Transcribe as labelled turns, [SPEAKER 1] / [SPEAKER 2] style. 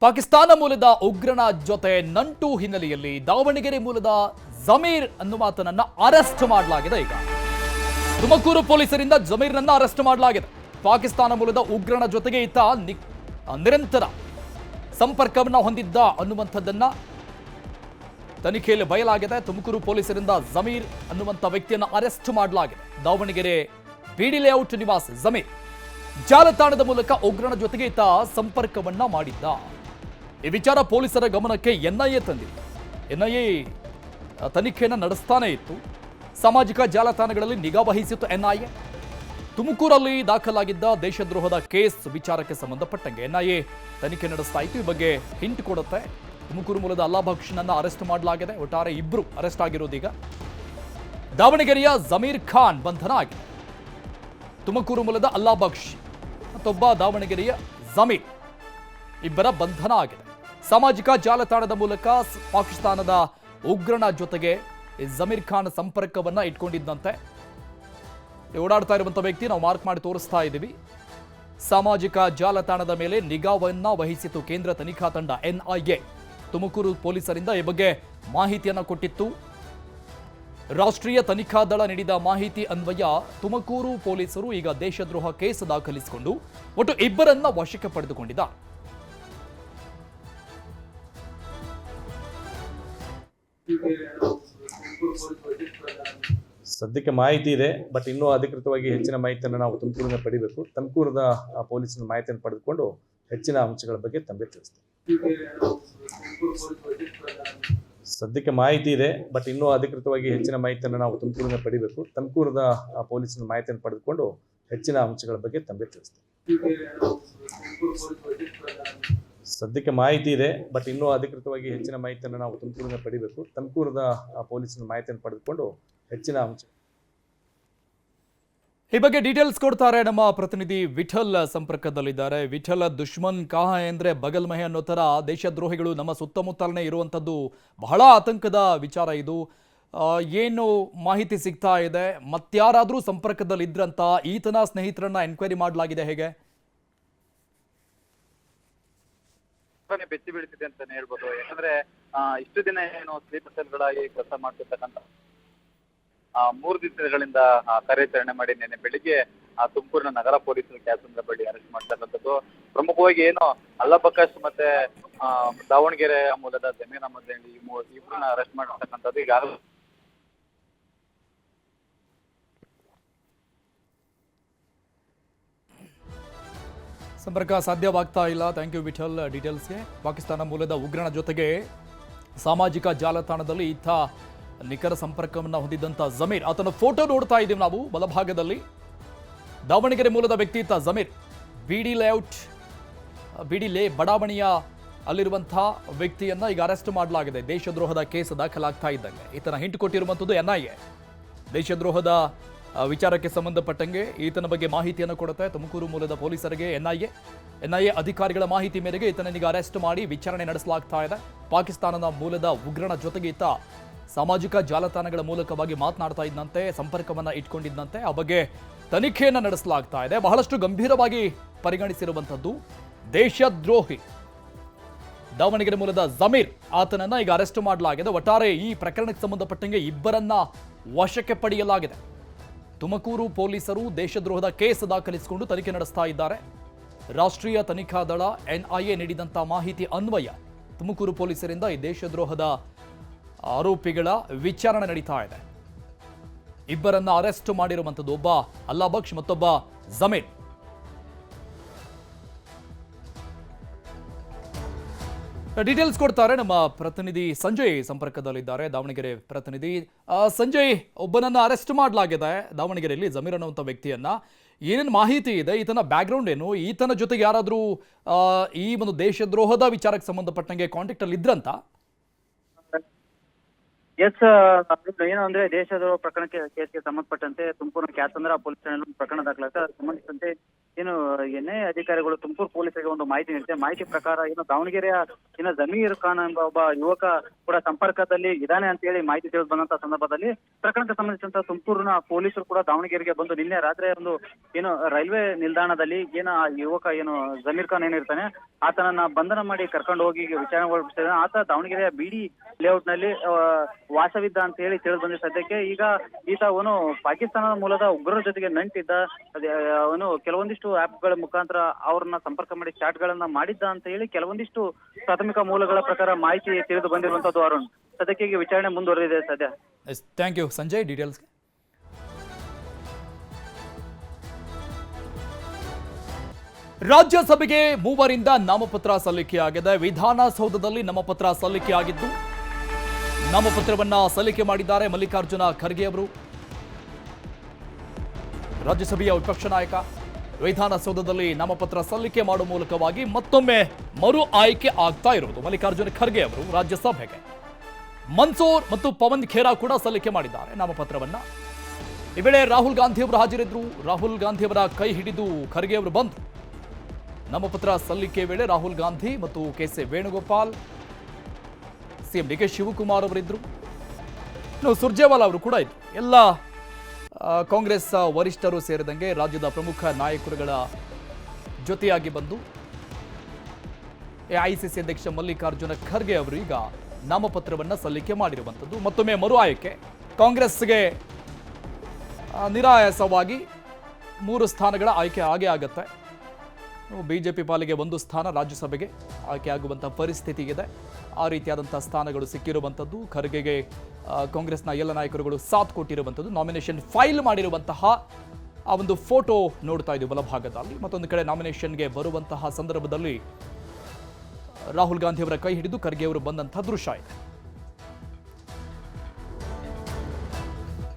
[SPEAKER 1] ಪಾಕಿಸ್ತಾನ ಮೂಲದ ಉಗ್ರನ ಜೊತೆ ನಂಟು ಹಿನ್ನೆಲೆಯಲ್ಲಿ ದಾವಣಗೆರೆ ಮೂಲದ ಜಮೀರ್ ಅನ್ನುವಾತನನ್ನ ಅರೆಸ್ಟ್ ಮಾಡಲಾಗಿದೆ. ಈಗ ತುಮಕೂರು ಪೊಲೀಸರಿಂದ ಜಮೀರ್ನನ್ನ ಅರೆಸ್ಟ್ ಮಾಡಲಾಗಿದೆ. ಪಾಕಿಸ್ತಾನ ಮೂಲದ ಉಗ್ರನ ಜೊತೆಗೆ ಈತ ನಿರಂತರ ಸಂಪರ್ಕವನ್ನ ಹೊಂದಿದ್ದ ಅನ್ನುವಂಥದ್ದನ್ನ ತನಿಖೆಯಲ್ಲಿ ಬಯಲಾಗಿದೆ. ತುಮಕೂರು ಪೊಲೀಸರಿಂದ ಜಮೀರ್ ಅನ್ನುವಂಥ ವ್ಯಕ್ತಿಯನ್ನು ಅರೆಸ್ಟ್ ಮಾಡಲಾಗಿದೆ. ದಾವಣಗೆರೆ ಪಿಡಿ ಲೇಔಟ್ ನಿವಾಸಿ ಜಮೀರ್ ಜಾಲತಾಣದ ಮೂಲಕ ಉಗ್ರನ ಜೊತೆಗೆ ಈತ ಸಂಪರ್ಕವನ್ನ ಮಾಡಿದ್ದ. ಈ ವಿಚಾರ ಪೊಲೀಸರ ಗಮನಕ್ಕೆ ಎನ್ಐಎ ತಂದಿದೆ. ಎನ್ಐಎ ತನಿಖೆಯನ್ನು ನಡೆಸ್ತಾನೆ ಇತ್ತು. ಸಾಮಾಜಿಕ ಜಾಲತಾಣಗಳಲ್ಲಿ ನಿಗಾ ವಹಿಸಿತ್ತು ಎನ್ಐಎ. ತುಮಕೂರಲ್ಲಿ ದಾಖಲಾಗಿದ್ದ ದೇಶದ್ರೋಹದ ಕೇಸ್ ವಿಚಾರಕ್ಕೆ ಸಂಬಂಧಪಟ್ಟಂಗೆ ಎನ್ಐಎ ತನಿಖೆ ನಡೆಸ್ತಾ ಇತ್ತು. ಈ ಬಗ್ಗೆ ಹಿಂಟ್ ಕೊಡುತ್ತೆ. ತುಮಕೂರು ಮೂಲದ ಅಲ್ಲಾ ಬಕ್ಷನನ್ನ ಅರೆಸ್ಟ್ ಮಾಡಲಾಗಿದೆ. ಒಟ್ಟಾರೆ ಇಬ್ಬರು ಅರೆಸ್ಟ್ ಆಗಿರೋದೀಗ. ದಾವಣಗೆರೆಯ ಜಮೀರ್ ಖಾನ್ ಬಂಧನ ಆಗಿದೆ. ತುಮಕೂರು ಮೂಲದ ಅಲ್ಲಾ ಬಕ್ಷ್ ಮತ್ತೊಬ್ಬ ದಾವಣಗೆರೆಯ ಜಮೀರ್ ಇಬ್ಬರ ಬಂಧನ ಆಗಿದೆ. ಸಾಮಾಜಿಕ ಜಾಲತಾಣದ ಮೂಲಕ ಪಾಕಿಸ್ತಾನದ ಉಗ್ರನ ಜೊತೆಗೆ ಜಮೀರ್ ಖಾನ್ ಸಂಪರ್ಕವನ್ನ ಇಟ್ಕೊಂಡಿದ್ದಂತೆ. ಓಡಾಡ್ತಾ ಇರುವಂತಹ ವ್ಯಕ್ತಿ ನಾವು ಮಾರ್ಕ್ ಮಾಡಿ ತೋರಿಸ್ತಾ ಇದ್ದೀವಿ. ಸಾಮಾಜಿಕ ಜಾಲತಾಣದ ಮೇಲೆ ನಿಗಾವನ್ನ ವಹಿಸಿತು ಕೇಂದ್ರ ತನಿಖಾ ತಂಡ ಎನ್ಐಎ. ತುಮಕೂರು ಪೊಲೀಸರಿಂದ ಈ ಬಗ್ಗೆ ಮಾಹಿತಿಯನ್ನ ಕೊಟ್ಟಿತ್ತು. ರಾಷ್ಟ್ರೀಯ ತನಿಖಾ ದಳ ನೀಡಿದ ಮಾಹಿತಿ ಅನ್ವಯ ತುಮಕೂರು ಪೊಲೀಸರು ಈಗ ದೇಶದ್ರೋಹ ಕೇಸ್ ದಾಖಲಿಸಿಕೊಂಡು ಒಟ್ಟು ಇಬ್ಬರನ್ನ ವಶಕ್ಕೆ ಪಡೆದುಕೊಂಡಿದ್ದಾರೆ.
[SPEAKER 2] ಸದ್ಯಕ್ಕೆ ಮಾಹಿತಿ ಇದೆ, ಬಟ್ ಇನ್ನೂ ಅಧಿಕೃತವಾಗಿ ಹೆಚ್ಚಿನ ಮಾಹಿತಿಯನ್ನು ನಾವು ತುಮಕೂರಿನ ಪಡಿಬೇಕು. ತುಮಕೂರಿನ ಪೊಲೀಸರ ಮಾಹಿತಿಯನ್ನು ಪಡೆದುಕೊಂಡು ಹೆಚ್ಚಿನ ಅಂಶಗಳ ಬಗ್ಗೆ ತಮಗೆ ತಿಳಿಸ್ತೀವಿ. ಸದ್ಯಕ್ಕೆ ಮಾಹಿತಿ ಇದೆ, ಬಟ್ ಇನ್ನೂ ಅಧಿಕೃತವಾಗಿ ಹೆಚ್ಚಿನ ಮಾಹಿತಿಯನ್ನು ನಾವು ತುಮಕೂರಿನ ಪಡಿಬೇಕು. ತುಮಕೂರಿನ ಪೊಲೀಸರ ಮಾಹಿತಿಯನ್ನು ಪಡೆದುಕೊಂಡು ಹೆಚ್ಚಿನ ಅಂಶಗಳ ಬಗ್ಗೆ ತಮಗೆ ತಿಳಿಸ್ತೀವಿ. ಸದ್ಯಕ್ಕೆ ಮಾಹಿತಿ ಇದೆ, ಬಟ್ ಇನ್ನೂ ಅಧಿಕೃತವಾಗಿ ಹೆಚ್ಚಿನ ಮಾಹಿತಿಯನ್ನು ನಾವು ತುಮಕೂರಿನ ಪಡಿಬೇಕು. ತುಮಕೂರಿನ ಪೊಲೀಸರ ಮಾಹಿತಿಯನ್ನು ಪಡೆದುಕೊಂಡು ಹೆಚ್ಚಿನ ಅಂಶ.
[SPEAKER 1] ಈ ಬಗ್ಗೆ ಡೀಟೇಲ್ಸ್ ಕೊಡ್ತಾರೆ ನಮ್ಮ ಪ್ರತಿನಿಧಿ ವಿಠಲ್ ಸಂಪರ್ಕದಲ್ಲಿದ್ದಾರೆ. ವಿಠಲ್, ದುಶ್ಮನ್ ಕಹಾ ಅಂದ್ರೆ ಬಗಲ್ ಮಹೆ ಅನ್ನೋ ತರ ದೇಶದ್ರೋಹಿಗಳು ನಮ್ಮ ಸುತ್ತಮುತ್ತಲೇ ಇರುವಂಥದ್ದು ಬಹಳ ಆತಂಕದ ವಿಚಾರ ಇದು. ಏನು ಮಾಹಿತಿ ಸಿಗ್ತಾ ಇದೆ? ಮತ್ಯಾರಾದ್ರೂ ಸಂಪರ್ಕದಲ್ಲಿ ಇದ್ರಂತ ಈತನ ಸ್ನೇಹಿತರನ್ನ ಎನ್ಕ್ವೈರಿ ಮಾಡಲಾಗಿದೆ ಹೇಗೆ?
[SPEAKER 3] ಬೆಚ್ಚಿ ಬೀಳ್ತಿದೆ ಅಂತಾನೆ ಹೇಳ್ಬೋದು. ಯಾಕಂದ್ರೆ ಇಷ್ಟು ದಿನ ಏನು ಸ್ಲೀಪರ್ ಸೆಲ್ಗಳಾಗಿ ಕೆಲಸ ಮಾಡ್ತಿರ್ತಕ್ಕಂಥ 3 ದಿನಗಳಿಂದ ಕಾರ್ಯಾಚರಣೆ ಮಾಡಿ ನಿನ್ನೆ ಬೆಳಿಗ್ಗೆ ತುಮಕೂರಿನ ನಗರ ಪೊಲೀಸರು ಕ್ಯಾಸಂದ್ರ ಬಳಿ ಅರೆಸ್ಟ್ ಮಾಡ್ತಕ್ಕಂಥದ್ದು. ಪ್ರಮುಖವಾಗಿ ಏನು ಅಲ್ಲಾ ಬಕಾಶ್ ಮತ್ತೆ ದಾವಣಗೆರೆ ಮೂಲದ ಜಮೀರ್ ಅಹಮದ್ ಇಬ್ಬರನ್ನ ಅರೆಸ್ಟ್ ಮಾಡಿರ್ತಕ್ಕಂಥದ್ದು. ಈಗಾಗಲೇ
[SPEAKER 1] ಸಂಪರ್ಕ ಸಾಧ್ಯವಾಗ್ತಾ ಇಲ್ಲ. ಥ್ಯಾಂಕ್ ಯು ವಿಠಲ್ ಡೀಟೇಲ್ಸ್ಗೆ. ಪಾಕಿಸ್ತಾನ ಮೂಲದ ಉಗ್ರನ ಜೊತೆಗೆ ಸಾಮಾಜಿಕ ಜಾಲತಾಣದಲ್ಲಿ ಈತ ನಿಖರ ಸಂಪರ್ಕವನ್ನು ಹೊಂದಿದ್ದಂಥ ಜಮೀರ್, ಆತನ ಫೋಟೋ ನೋಡ್ತಾ ಇದ್ದೀವಿ ನಾವು ಬಲಭಾಗದಲ್ಲಿ. ದಾವಣಗೆರೆ ಮೂಲದ ವ್ಯಕ್ತಿ ಈತ ಜಮೀರ್. ಬಿಡಿ ಲೇ ಬಡಾವಣೆಯ ಅಲ್ಲಿರುವಂತಹ ವ್ಯಕ್ತಿಯನ್ನ ಈಗ ಅರೆಸ್ಟ್ ಮಾಡಲಾಗಿದೆ. ದೇಶದ್ರೋಹದ ಕೇಸ್ ದಾಖಲಾಗ್ತಾ ಇದ್ದಂಗೆ ಈತನ ಹಿಂಟ್ ಕೊಟ್ಟಿರುವಂಥದ್ದು ಎನ್ಐಎ. ದೇಶದ್ರೋಹದ ವಿಚಾರಕ್ಕೆ ಸಂಬಂಧಪಟ್ಟಂಗೆ ಈತನ ಬಗ್ಗೆ ಮಾಹಿತಿಯನ್ನು ಕೊಡುತ್ತೆ ತುಮಕೂರು ಮೂಲದ ಪೊಲೀಸರಿಗೆ ಎನ್ಐಎ ಅಧಿಕಾರಿಗಳ ಮಾಹಿತಿ ಮೇರೆಗೆ ಈತನನ್ನೀಗ ಅರೆಸ್ಟ್ ಮಾಡಿ ವಿಚಾರಣೆ ನಡೆಸಲಾಗ್ತಾ ಇದೆ. ಪಾಕಿಸ್ತಾನದ ಮೂಲದ ಉಗ್ರನ ಜೊತೆಗೆ ಈತ ಸಾಮಾಜಿಕ ಜಾಲತಾಣಗಳ ಮೂಲಕವಾಗಿ ಮಾತನಾಡ್ತಾ ಇದ್ದಂತೆ, ಸಂಪರ್ಕವನ್ನ ಇಟ್ಕೊಂಡಿದ್ದಂತೆ. ಆ ಬಗ್ಗೆ ತನಿಖೆಯನ್ನು ನಡೆಸಲಾಗ್ತಾ ಇದೆ. ಬಹಳಷ್ಟು ಗಂಭೀರವಾಗಿ ಪರಿಗಣಿಸಿರುವಂಥದ್ದು ದೇಶದ್ರೋಹಿ ದಾವಣಗೆರೆ ಮೂಲದ ಜಮೀರ್, ಆತನನ್ನ ಈಗ ಅರೆಸ್ಟ್ ಮಾಡಲಾಗಿದೆ. ಒಟ್ಟಾರೆ ಈ ಪ್ರಕರಣಕ್ಕೆ ಸಂಬಂಧಪಟ್ಟಂಗೆ ಇಬ್ಬರನ್ನ ವಶಕ್ಕೆ ಪಡೆಯಲಾಗಿದೆ. ತುಮಕೂರು ಪೊಲೀಸರು ದೇಶದ್ರೋಹದ ಕೇಸ್ ದಾಖಲಿಸಿಕೊಂಡು ತನಿಖೆ ನಡೆಸ್ತಾ ಇದ್ದಾರೆ. ರಾಷ್ಟ್ರೀಯ ತನಿಖಾ ದಳ ಎನ್ಐಎ ನೀಡಿದಂಥ ಮಾಹಿತಿ ಅನ್ವಯ ತುಮಕೂರು ಪೊಲೀಸರಿಂದ ಈ ದೇಶದ್ರೋಹದ ಆರೋಪಿಗಳ ವಿಚಾರಣೆ ನಡೀತಾ ಇದೆ. ಇಬ್ಬರನ್ನ ಅರೆಸ್ಟ್ ಮಾಡಿರುವಂಥದ್ದು, ಒಬ್ಬ ಅಲ್ಲಾ ಬಕ್ಷ್ ಮತ್ತೊಬ್ಬ ಜಮೀರ್. ಡೀಟೇಲ್ಸ್ ಕೊಡ್ತಾರೆ ನಮ್ಮ ಪ್ರತಿನಿಧಿ ಸಂಜಯ್ ಸಂಪರ್ಕದಲ್ಲಿದ್ದಾರೆ, ದಾವಣಗೆರೆ ಪ್ರತಿನಿಧಿ. ಸಂಜಯ್, ಒಬ್ಬನನ್ನ ಅರೆಸ್ಟ್ ಮಾಡಲಾಗಿದೆ ದಾವಣಗೆರೆಯಲ್ಲಿ, ಜಮೀರ್ ಅನ್ನುವಂಥ ವ್ಯಕ್ತಿಯನ್ನ. ಏನೇನು ಮಾಹಿತಿ ಇದೆ? ಈತನ ಬ್ಯಾಕ್ಗ್ರೌಂಡ್ ಏನು? ಈತನ ಜೊತೆಗೆ ಯಾರಾದರೂ ಈ ಒಂದು ದೇಶದ್ರೋಹದ ವಿಚಾರಕ್ಕೆ ಸಂಬಂಧಪಟ್ಟಂಗೆ ಕಾಂಟ್ಯಾಕ್ಟ್ ಅಲ್ಲಿ ಇದ್ರಂತ?
[SPEAKER 4] ಎಸ್, ಏನು ಅಂದ್ರೆ ದೇಶದ್ರೋಹ ಪ್ರಕರಣಕ್ಕೆ ಕೇಸ್ಗೆ ಸಂಬಂಧಪಟ್ಟಂತೆ ತುಮಕೂರಿನ ಕ್ಯಾಸಂದ್ರ ಪೊಲೀಸ್ ಠಾಣೆಯಲ್ಲಿ ಪ್ರಕರಣ ದಾಖಲಾಗಿದೆ. ಅದಕ್ಕೆ ಸಂಬಂಧಿಸಿದಂತೆ ಏನು ಎನ್ಐಎ ಅಧಿಕಾರಿಗಳು ತುಮಕೂರು ಪೊಲೀಸರಿಗೆ ಒಂದು ಮಾಹಿತಿ ನೀಡಿದೆ. ಮಾಹಿತಿ ಪ್ರಕಾರ ಏನು ದಾವಣಗೆರೆಯ ಇನ್ನು ಜಮೀರ್ ಖಾನ್ ಎಂಬ ಒಬ್ಬ ಯುವಕ ಕೂಡ ಸಂಪರ್ಕದಲ್ಲಿ ಇದ್ದಾನೆ ಅಂತ ಹೇಳಿ ಮಾಹಿತಿ ತಿಳಿದು ಬಂದಂತ ಸಂದರ್ಭದಲ್ಲಿ ಪ್ರಕರಣಕ್ಕೆ ಸಂಬಂಧಿಸಿದಂತ ತುಮಕೂರಿನ ಪೊಲೀಸರು ಕೂಡ ದಾವಣಗೆರೆಗೆ ಬಂದು ನಿನ್ನೆ ರಾತ್ರಿ ಒಂದು ಏನು ರೈಲ್ವೆ ನಿಲ್ದಾಣದಲ್ಲಿ ಏನು ಆ ಯುವಕ ಏನು ಜಮೀರ್ ಖಾನ್ ಏನಿರ್ತಾನೆ ಆತನನ್ನ ಬಂಧನ ಮಾಡಿ ಕರ್ಕೊಂಡು ಹೋಗಿ ವಿಚಾರಣೆಗೊಳಪಡಿಸಿದ ಆತ ದಾವಣಗೆರೆಯ ಬಿಡಿ ಲೇಔಟ್ ನಲ್ಲಿ ವಾಸವಿದ್ದ ಅಂತ ಹೇಳಿ ತಿಳಿದು ಬಂದಿದ್ದ ಸದ್ಯಕ್ಕೆ ಈಗ ಈತ ಅವನು ಪಾಕಿಸ್ತಾನದ ಮೂಲದ ಉಗ್ರರ ಜೊತೆಗೆ ನಂಟಿದ್ದ ಅವನು ಕೆಲವೊಂದಿಷ್ಟು ಆಪ್ಗಳ ಮುಖಾಂತರ ಅವ್ರನ್ನ ಸಂಪರ್ಕ ಮಾಡಿ ಚಾಟ್ ಗಳನ್ನ ಮಾಡಿದ್ದ ಅಂತ ಹೇಳಿ ಕೆಲವೊಂದಿಷ್ಟು ಪ್ರಾಥಮಿಕ ಮೂಲಗಳ ಪ್ರಕಾರ ಮಾಹಿತಿ ತಿಳಿದು ಬಂದಿರುವಂತದ್ದು ಅರುಣ್. ಸದ್ಯಕ್ಕೆ ಈಗ ವಿಚಾರಣೆ ಮುಂದುವರೆದಿದೆ ಸದ್ಯ.
[SPEAKER 1] ಥ್ಯಾಂಕ್ ಯು ಸಂಜಯ್ ಡೀಟೇಲ್ಸ್ಗೆ. ರಾಜ್ಯಸಭೆಗೆ 3 ನಾಮಪತ್ರ ಸಲ್ಲಿಕೆಯಾಗಿದೆ. ವಿಧಾನಸೌಧದಲ್ಲಿ ನಾಮಪತ್ರ ಸಲ್ಲಿಕೆಯಾಗಿದ್ದು ನಾಮಪತ್ರವನ್ನ ಸಲ್ಲಿಕೆ ಮಾಡಿದ್ದಾರೆ ಮಲ್ಲಿಕಾರ್ಜುನ ಖರ್ಗೆ ಅವರು. ರಾಜ್ಯಸಭೆಯ ವಿಪಕ್ಷ ನಾಯಕ ವಿಧಾನಸೌಧದಲ್ಲಿ ನಾಮಪತ್ರ ಸಲ್ಲಿಕೆ ಮಾಡುವ ಮೂಲಕವಾಗಿ ಮತ್ತೊಮ್ಮೆ ಮರು ಆಯ್ಕೆ ಆಗ್ತಾ ಇರುವುದು ಮಲ್ಲಿಕಾರ್ಜುನ ಖರ್ಗೆ ಅವರು ರಾಜ್ಯಸಭೆಗೆ. ಮನ್ಸೂರ್ ಮತ್ತು ಪವನ್ ಖೇರಾ ಕೂಡ ಸಲ್ಲಿಕೆ ಮಾಡಿದ್ದಾರೆ ನಾಮಪತ್ರವನ್ನ. ಈ ವೇಳೆ ರಾಹುಲ್ ಗಾಂಧಿ ಅವರು ಹಾಜರಿದ್ರು. ರಾಹುಲ್ ಗಾಂಧಿ ಅವರ ಕೈ ಹಿಡಿದು ಖರ್ಗೆ ಅವರು ಬಂದರು. ನಾಮಪತ್ರ ಸಲ್ಲಿಕೆ ವೇಳೆ ರಾಹುಲ್ ಗಾಂಧಿ ಮತ್ತು ಕೆ.ಸಿ. ವೇಣುಗೋಪಾಲ್, ಸಿಎಂ ಡಿ.ಕೆ. ಶಿವಕುಮಾರ್ ಅವರಿದ್ದರು. ಇನ್ನು ಸುರ್ಜೇವಾಲಾ ಅವರು ಕೂಡ ಇದ್ರು. ಎಲ್ಲ ಕಾಂಗ್ರೆಸ್ ವರಿಷ್ಠರು ಸೇರಿದಂಗೆ ರಾಜ್ಯದ ಪ್ರಮುಖ ನಾಯಕರುಗಳ ಜೊತೆಯಾಗಿ ಬಂದು ಎಐಸಿಸಿ ಅಧ್ಯಕ್ಷ ಮಲ್ಲಿಕಾರ್ಜುನ ಖರ್ಗೆ ಅವರು ಈಗ ನಾಮಪತ್ರವನ್ನು ಸಲ್ಲಿಕೆ ಮಾಡಿರುವಂಥದ್ದು. ಮತ್ತೊಮ್ಮೆ ಮರು ಆಯ್ಕೆ ಕಾಂಗ್ರೆಸ್ಗೆ ನಿರಾಯಾಸವಾಗಿ 3 ಸ್ಥಾನಗಳ ಆಯ್ಕೆ ಆಗೇ ಆಗುತ್ತೆ. ಬಿಜೆಪಿ ಪಾಲಿಗೆ 1 ಸ್ಥಾನ ರಾಜ್ಯಸಭೆಗೆ ಆಯ್ಕೆ ಆಗುವಂಥ ಪರಿಸ್ಥಿತಿ ಇದೆ. ಆ ರೀತಿಯಾದಂಥ ಸ್ಥಾನಗಳು ಸಿಕ್ಕಿರುವಂಥದ್ದು. ಖರ್ಗೆಗೆ ಕಾಂಗ್ರೆಸ್ನ ಎಲ್ಲ ನಾಯಕರುಗಳು ಸಾಥ್ ಕೊಟ್ಟಿರುವಂಥದ್ದು. ನಾಮಿನೇಷನ್ ಫೈಲ್ ಮಾಡಿರುವಂತಹ ಆ ಒಂದು ಫೋಟೋ ನೋಡ್ತಾ ಇದ್ದೀವಿ ಬಲಭಾಗದಲ್ಲಿ. ಮತ್ತೊಂದು ಕಡೆ ನಾಮಿನೇಷನ್ಗೆ ಬರುವಂತಹ ಸಂದರ್ಭದಲ್ಲಿ ರಾಹುಲ್ ಗಾಂಧಿ ಅವರ ಕೈ ಹಿಡಿದು ಖರ್ಗೆ ಅವರು ಬಂದಂತಹ ದೃಶ್ಯ ಇದೆ.